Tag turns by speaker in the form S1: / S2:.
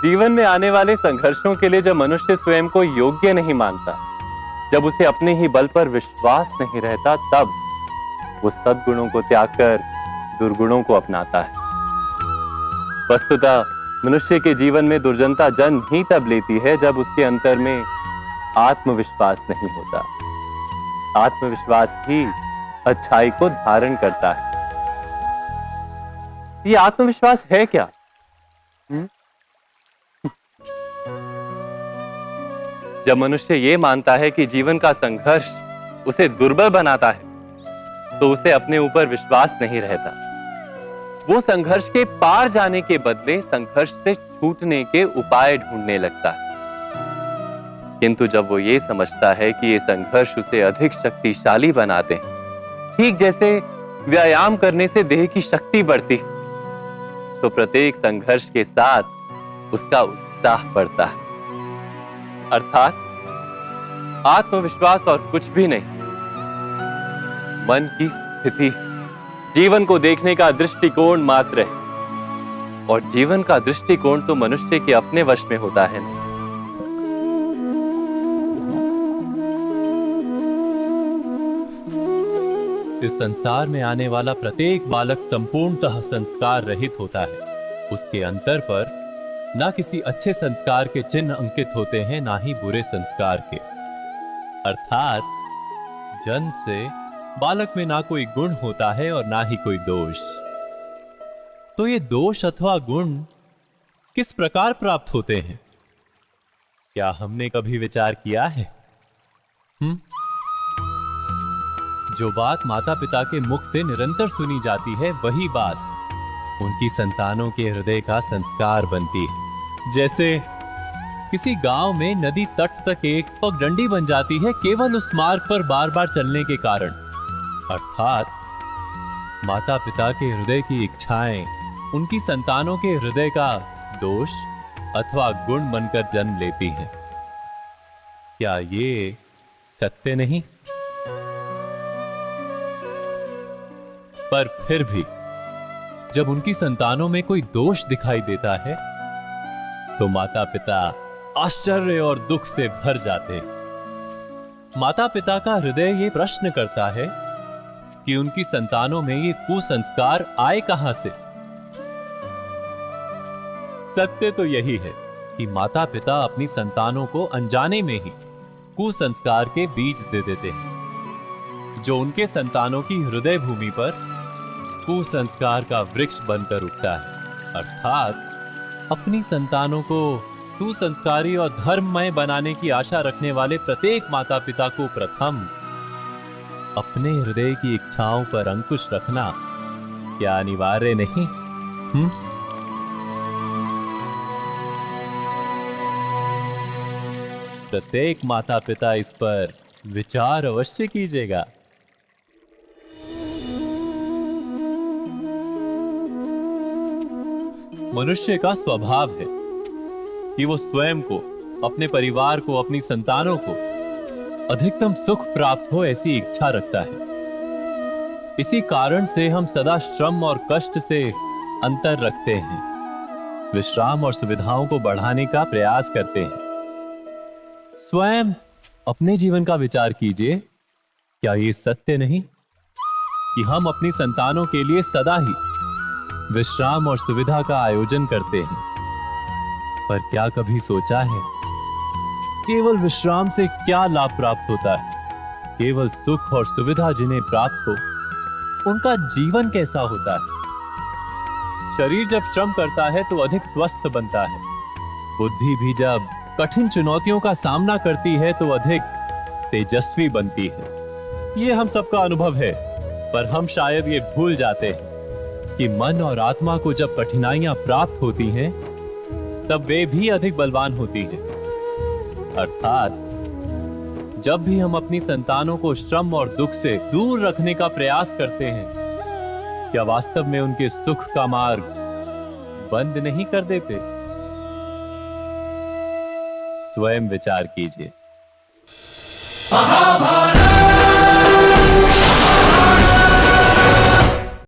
S1: जीवन में आने वाले संघर्षों के लिए जब मनुष्य स्वयं को योग्य नहीं मानता, जब उसे अपने ही बल पर विश्वास नहीं रहता, तब वो सद्गुणों को त्याग कर दुर्गुणों को अपनाता है। वस्तुतः मनुष्य के जीवन में दुर्जनता जन्म ही तब लेती है जब उसके अंतर में आत्मविश्वास नहीं होता। आत्मविश्वास ही अच्छाई को धारण करता है। ये आत्मविश्वास है क्या? जब मनुष्य ये मानता है कि जीवन का संघर्ष उसे दुर्बल बनाता है, तो उसे अपने ऊपर विश्वास नहीं रहता। वो संघर्ष के पार जाने के बदले संघर्ष से छूटने के उपाय ढूंढने लगता है। किंतु जब वो ये समझता है कि ये संघर्ष उसे अधिक शक्तिशाली बनाते हैं, ठीक जैसे व्यायाम करने से देह की शक्ति बढ़ती है, तो प्रत्येक संघर्ष के साथ उसका उत्साह बढ़ता है। अर्थात आत्मविश्वास और कुछ भी नहीं, मन की स्थिति, जीवन को देखने का दृष्टिकोण मात्र है। और जीवन का दृष्टिकोण तो मनुष्य के अपने वश में होता है ना। इस संसार में आने वाला प्रत्येक बालक संपूर्णतः संस्कार रहित होता है। उसके अंतर पर ना किसी अच्छे संस्कार के चिन्ह अंकित होते हैं, ना ही बुरे संस्कार के। अर्थात जन्म से बालक में ना कोई गुण होता है और ना ही कोई दोष। तो ये दोष अथवा गुण किस प्रकार प्राप्त होते हैं? क्या हमने कभी विचार किया है? जो बात माता पिता के मुख से निरंतर सुनी जाती है, वही बात उनकी संतानों के हृदय का संस्कार बनती है। जैसे किसी गांव में नदी तट तक एक पगडंडी बन जाती है केवल उस मार्ग पर बार बार चलने के कारण। अर्थात माता पिता के हृदय की इच्छाएं उनकी संतानों के हृदय का दोष अथवा गुण बनकर जन्म लेती हैं। क्या ये सत्य नहीं? पर फिर भी जब उनकी संतानों में कोई दोष दिखाई देता है, तो माता पिता आश्चर्य और दुख से भर जाते हैं। माता पिता का हृदय ये प्रश्न करता है कि उनकी संतानों में ये कुसंस्कार आए कहां से। सत्य तो यही है कि माता पिता अपनी संतानों को अनजाने में ही कुसंस्कार के बीज दे देते हैं, जो उनके संतानों की हृदय भूमि पर कुसंस्कार का वृक्ष बनकर उगता है। अर्थात अपनी संतानों को सुसंस्कारी और धर्ममय बनाने की आशा रखने वाले प्रत्येक माता पिता को प्रथम अपने हृदय की इच्छाओं पर अंकुश रखना क्या अनिवार्य नहीं? प्रत्येक माता पिता इस पर विचार अवश्य कीजिएगा। मनुष्य का स्वभाव है कि वो स्वयं को, अपने परिवार को, अपनी संतानों को अधिकतम सुख प्राप्त हो ऐसी इच्छा रखता है। इसी कारण से हम सदा श्रम और कष्ट से अंतर रखते हैं, विश्राम और सुविधाओं को बढ़ाने का प्रयास करते हैं। स्वयं अपने जीवन का विचार कीजिए। क्या ये सत्य नहीं कि हम अपनी संतानों के लिए सदा ही विश्राम और सुविधा का आयोजन करते हैं? पर क्या कभी सोचा है केवल विश्राम से क्या लाभ प्राप्त होता है? केवल सुख और सुविधा जिन्हें प्राप्त हो, उनका जीवन कैसा होता है? शरीर जब श्रम करता है तो अधिक स्वस्थ बनता है। बुद्धि भी जब कठिन चुनौतियों का सामना करती है तो अधिक तेजस्वी बनती है। ये हम सबका अनुभव है, पर हम शायद ये भूल जाते हैं कि मन और आत्मा को जब कठिनाइयां प्राप्त होती हैं, तब वे भी अधिक बलवान होती हैं। अर्थात जब भी हम अपनी संतानों को श्रम और दुख से दूर रखने का प्रयास करते हैं, क्या वास्तव में उनके सुख का मार्ग बंद नहीं कर देते? स्वयं विचार कीजिए।